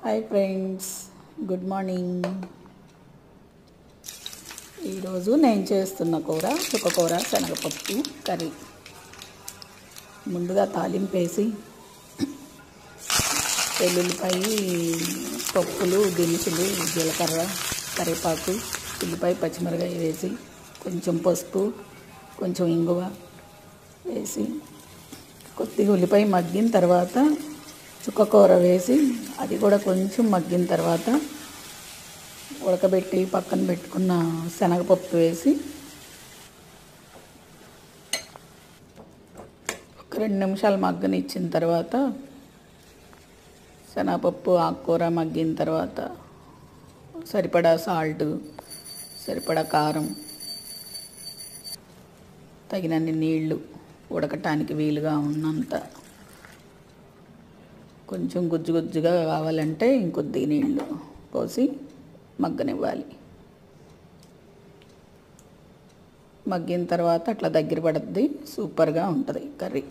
Hi friends, good morning. ఈరోజు నేను చేస్తున్న కూర చుక్కకూర శనగపప్పు కర్రీ. ముందుగా తాలింపు వేసి వెల్లుల్లిపాయ, పప్పులు, దినుసులు, జీలకర్ర, కరివేపాకు, ఉల్లిపాయ, పచ్చిమిరపకాయ వేసి కొంచెం పసుపు, కొంచెం ఇంగువ వేసి కొద్దిగా ఉల్లిపాయ మగ్గిన తర్వాత చుక్కకూర వేసి అది కూడా కొంచెం మగ్గిన తర్వాత ఉడకబెట్టి పక్కన పెట్టుకున్న శనగపప్పు వేసి ఒక 2 నిమిషాలు మగ్గనిచ్చిన తర్వాత శనగపప్పు, ఆకుకూర మగ్గిన తర్వాత సరిపడా సాల్ట్, సరిపడా కారం, తగినన్ని నీళ్లు, ఉడకటానికి వీలుగా ఉన్నంత, కొంచెం గుజ్జు గుజ్జుగా కావాలంటే ఇంకొద్ది నీళ్లు పోసి మగ్గనివ్వాలి. మగ్గిన తర్వాత అట్లా దగ్గర పడుద్ది, సూపర్గా ఉంటుంది కర్రీ.